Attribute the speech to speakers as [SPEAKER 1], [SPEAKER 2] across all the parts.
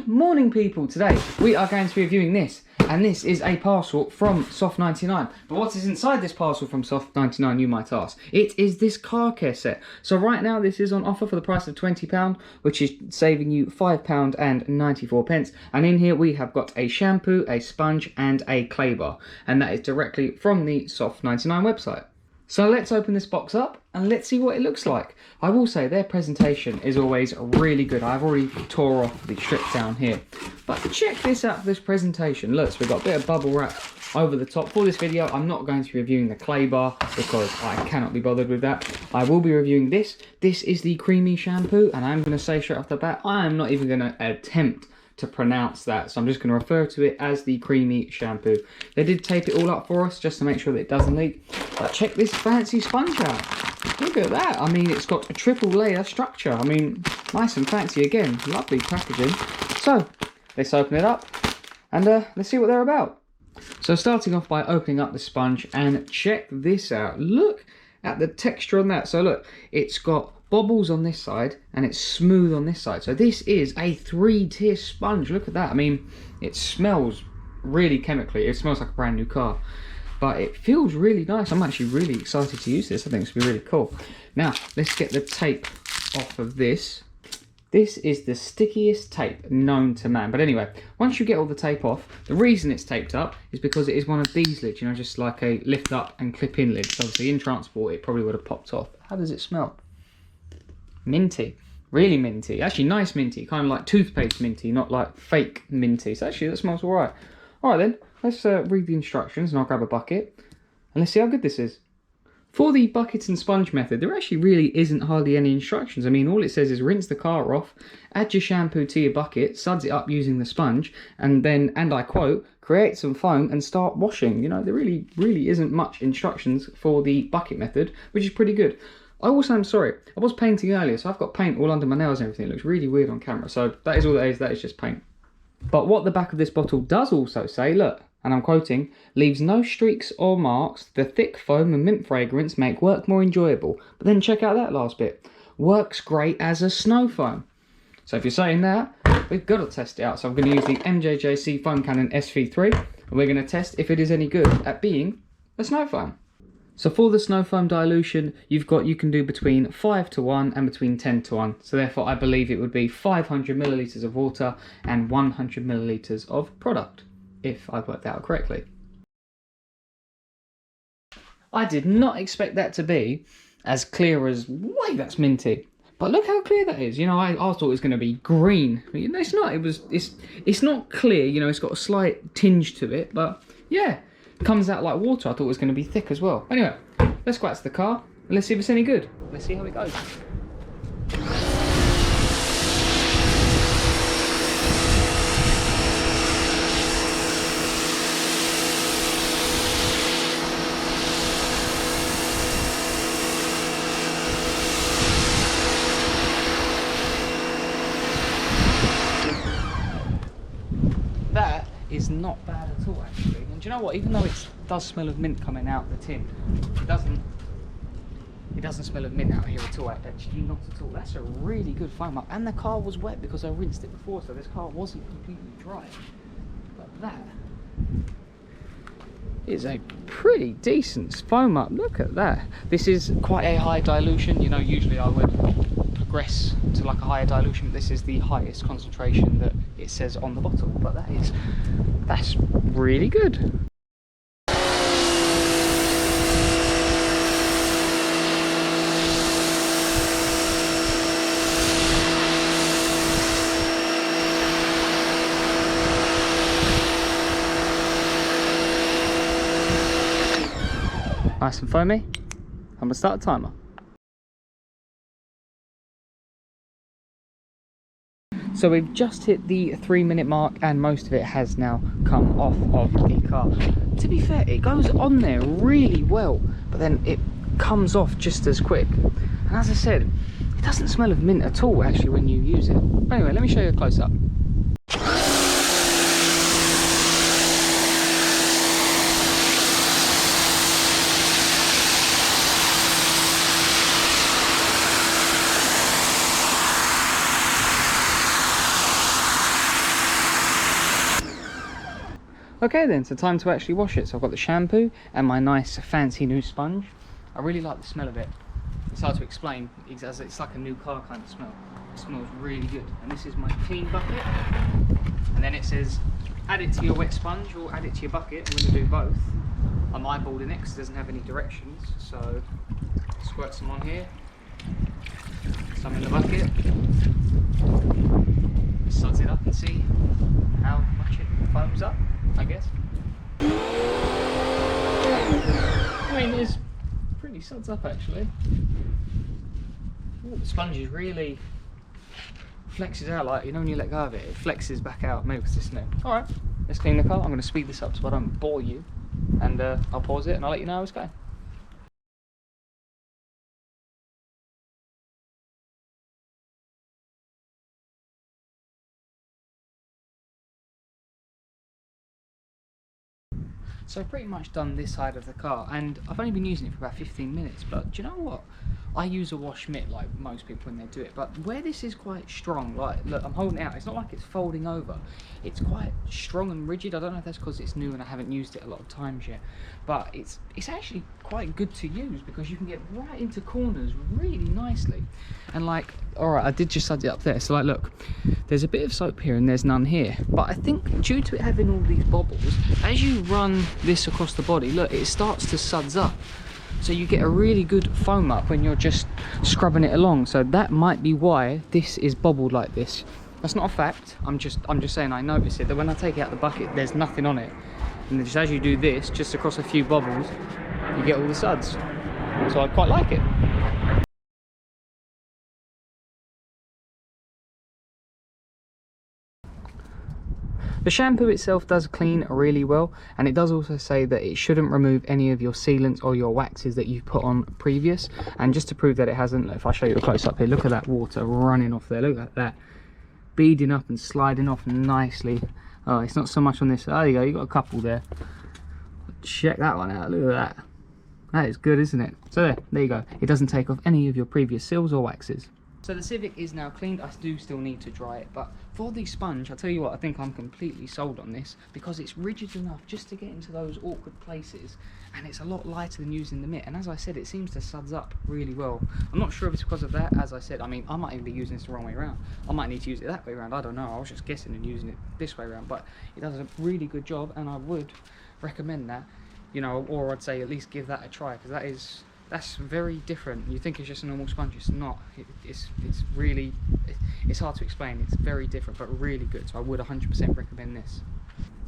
[SPEAKER 1] Good morning, people. Today we are going to be reviewing this, and this is a parcel from Soft99. But what is inside this parcel from Soft99, you might ask? It is this car care set. So right now this is on offer for the price of £20, which is saving you £5.94. And in here we have got a shampoo, a sponge and a clay bar, and that is directly from the Soft99 website. So let's open this box up and let's see what it looks like. I will say their presentation is always really good. I've already tore off the strip down here. But check this out for this presentation. Look, so we've got a bit of bubble wrap over the top. For this video, I'm not going to be reviewing the clay bar because I cannot be bothered with that. I will be reviewing this. This is the creamy shampoo, and I'm going to say straight off the bat, I am not even going to attempt to pronounce that, so I'm just going to refer to it as the creamy shampoo. They did tape it all up for us just to make sure that it doesn't leak. But check this fancy sponge out. Look at that. I mean, it's got a triple layer structure. I mean, nice and fancy again. Lovely packaging. So let's open it up and let's see what they're about. So starting off by opening up the sponge, and check this out. Look at the texture on that. So look, it's got bobbles on this side and it's smooth on this side. So this is a 3-tier sponge. Look at that. I mean, it smells really chemically. It smells like a brand new car, but it feels really nice. I'm actually really excited to use this. I think it's going to be really cool. Now let's get the tape off of this. This is the stickiest tape known to man. But anyway, once you get all the tape off, the reason it's taped up is because it is one of these lids, you know, just like a lift up and clip in lid. So obviously in transport it probably would have popped off. How does it smell? Minty, really minty, actually nice minty, kind of like toothpaste minty, not like fake minty. So actually that smells all right. All right then, let's read the instructions and I'll grab a bucket and let's see how good this is. For the bucket and sponge method, there actually really isn't hardly any instructions. I mean, all it says is rinse the car off, add your shampoo to your bucket, suds it up using the sponge, and then, and I quote, create some foam and start washing. You know, there really isn't much instructions for the bucket method, which is pretty good. I also am sorry, I was painting earlier, so I've got paint all under my nails and everything. It looks really weird on camera, so that is all that is just paint. But what the back of this bottle does also say, look, and I'm quoting, leaves no streaks or marks, the thick foam and mint fragrance make work more enjoyable. But then check out that last bit, works great as a snow foam. So if you're saying that, we've got to test it out. So I'm going to use the MJJC Foam Cannon SV3, and we're going to test if it is any good at being a snow foam. So for the snow foam dilution, you can do between 5 to 1 and between 10 to 1. So therefore I believe it would be 500 millilitres of water and 100 millilitres of product, if I've worked that out correctly. I did not expect that to be as clear as, wait, that's minty. But look how clear that is. You know, I thought it was going to be green. You know, it's not. It's not clear. You know, it's got a slight tinge to it, but yeah. Comes out like water. I thought it was going to be thick as well. Anyway, let's go out to the car and let's see if it's any good. Let's see how it goes. That is not bad at all, actually. And do you know what? Even though it does smell of mint coming out the tin, it doesn't smell of mint out here at all. Actually, not at all. That's a really good foam up. And the car was wet because I rinsed it before, so this car wasn't completely dry. But that is a pretty decent foam up. Look at that. This is quite a high dilution. You know, usually I would progress to like a higher dilution. This is the highest concentration that it says on the bottle, but that's really good. Nice and foamy. I'm gonna start the timer. So we've just hit the 3-minute mark and most of it has now come off of the car. To be fair, it goes on there really well, but then it comes off just as quick. And as I said, it doesn't smell of mint at all actually when you use it. But anyway, let me show you a close-up. Okay then, so time to actually wash it. So I've got the shampoo and my nice fancy new sponge. I really like the smell of it. It's hard to explain, it's like a new car kind of smell. It smells really good. And this is my clean bucket. And then it says, add it to your wet sponge or add it to your bucket. I'm going to do both. I'm eyeballing it because it doesn't have any directions. So squirt some on here, some in the bucket. Suds it up and see how much it foams up, I guess. I mean, it's pretty suds up actually. Ooh, the sponge is really flexes out, like, you know when you let go of it, it flexes back out. Maybe it's this new. Alright, let's clean the car. I'm going to speed this up so I don't bore you. And I'll pause it and I'll let you know how it's going. So I've pretty much done this side of the car, and I've only been using it for about 15 minutes, but do you know what? I use a wash mitt like most people when they do it, but where this is quite strong, like, look, I'm holding it out, it's not like it's folding over, it's quite strong and rigid. I don't know if that's because it's new and I haven't used it a lot of times yet, but it's actually quite good to use because you can get right into corners really nicely. And like, alright, I did just sud it up there, so like, look, there's a bit of soap here and there's none here, but I think due to it having all these bubbles, as you run this across the body, look, it starts to suds up, so you get a really good foam up when you're just scrubbing it along. So that might be why this is bobbled like this. That's not a fact, I'm just saying I notice it, that when I take it out the bucket there's nothing on it, and just as you do this, just across a few bubbles, you get all the suds. So I quite like it. The shampoo itself does clean really well, and it does also say that it shouldn't remove any of your sealants or your waxes that you've put on previous. And just to prove that it hasn't, if I show you a close up here, look at that water running off there, look at that, beading up and sliding off nicely. Oh, it's not so much on this. Oh, there you go, you got a couple there. Check that one out, look at that. That is good, isn't it? So there you go, it doesn't take off any of your previous seals or waxes. So the Civic is now cleaned. I do still need to dry it, but for the sponge, I'll tell you what, I think I'm completely sold on this because it's rigid enough just to get into those awkward places, and it's a lot lighter than using the mitt. And as I said, it seems to suds up really well. I'm not sure if it's because of that. As I said, I mean, I might even be using this the wrong way around. I might need to use it that way around. I don't know. I was just guessing and using it this way around, but it does a really good job, and I would recommend that, you know, or I'd say at least give that a try, because that's very different. You think it's just a normal sponge, it's not. It's really, it's hard to explain. It's very different, but really good. So I would 100% recommend this.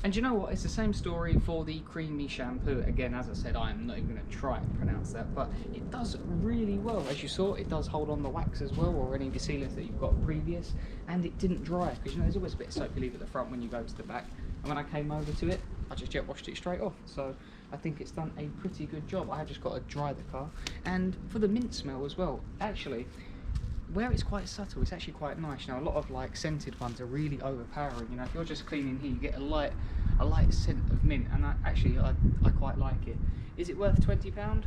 [SPEAKER 1] And you know what, it's the same story for the creamy shampoo. Again, as I said, I'm not even going to try and pronounce that, but it does really well. As you saw, it does hold on the wax as well, or any of the sealants that you've got previous, and it didn't dry, because you know there's always a bit of soap you leave at the front when you go to the back, and when I came over to it, I just jet washed it straight off. So I think it's done a pretty good job. I have just got to dry the car. And for the mint smell as well, actually, where it's quite subtle, it's actually quite nice. You know, a lot of like scented ones are really overpowering. You know, if you're just cleaning here, you get a light scent of mint, and I quite like it. Is it worth £20?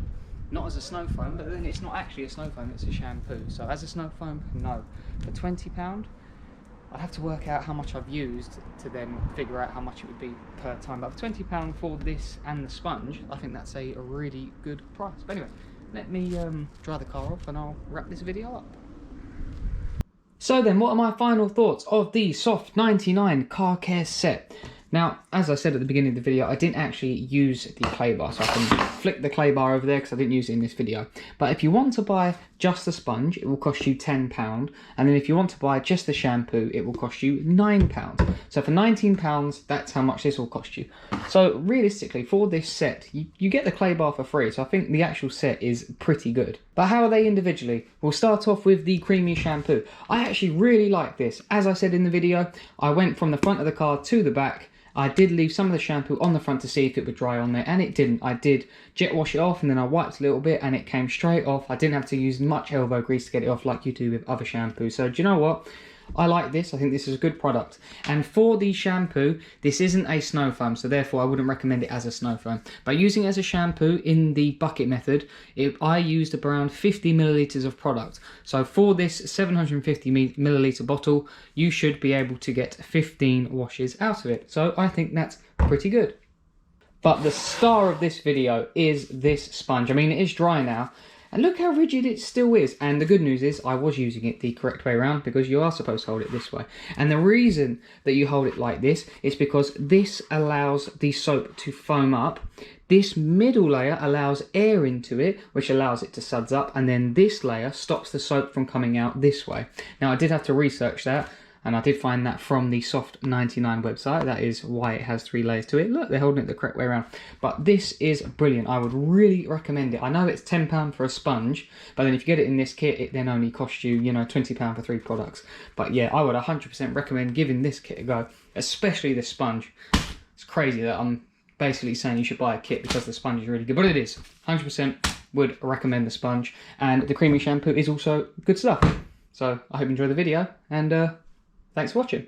[SPEAKER 1] Not as a snow foam, but then it's not actually a snow foam, it's a shampoo. So as a snow foam, no. For £20, I'd have to work out how much I've used to then figure out how much it would be per time. But for £20 for this and the sponge, I think that's a really good price. But anyway, let me dry the car off and I'll wrap this video up. So then, what are my final thoughts of the Soft 99 car care set? Now, as I said at the beginning of the video, I didn't actually use the clay bar, so I can flick the clay bar over there because I didn't use it in this video. But if you want to buy just the sponge, it will cost you £10. And then if you want to buy just the shampoo, it will cost you £9. So for £19, that's how much this will cost you. So realistically, for this set, you get the clay bar for free. So I think the actual set is pretty good. But how are they individually? We'll start off with the creamy shampoo. I actually really like this. As I said in the video, I went from the front of the car to the back. I did leave some of the shampoo on the front to see if it would dry on there, and it didn't. I did jet wash it off, and then I wiped a little bit, and it came straight off. I didn't have to use much elbow grease to get it off like you do with other shampoos. So do you know what? I like this. I think this is a good product. And for the shampoo, this isn't a snow foam, so therefore I wouldn't recommend it as a snow foam. But using it as a shampoo in the bucket method, I used around 50 millilitres of product. So for this 750 millilitre bottle, you should be able to get 15 washes out of it. So I think that's pretty good. But the star of this video is this sponge. I mean, it is dry now. And look how rigid it still is. And the good news is I was using it the correct way around, because you are supposed to hold it this way. And the reason that you hold it like this is because this allows the soap to foam up. This middle layer allows air into it, which allows it to suds up. And then this layer stops the soap from coming out this way. Now, I did have to research that. And I did find that from the Soft 99 website. That is why it has 3 layers to it. Look, they're holding it the correct way around. But this is brilliant. I would really recommend it. I know it's £10 for a sponge, but then if you get it in this kit, it then only costs you, you know, £20 for 3 products. But yeah, I would 100% recommend giving this kit a go, especially the sponge. It's crazy that I'm basically saying you should buy a kit because the sponge is really good, but it is. 100% would recommend the sponge. And the creamy shampoo is also good stuff. So I hope you enjoy the video, and thanks for watching.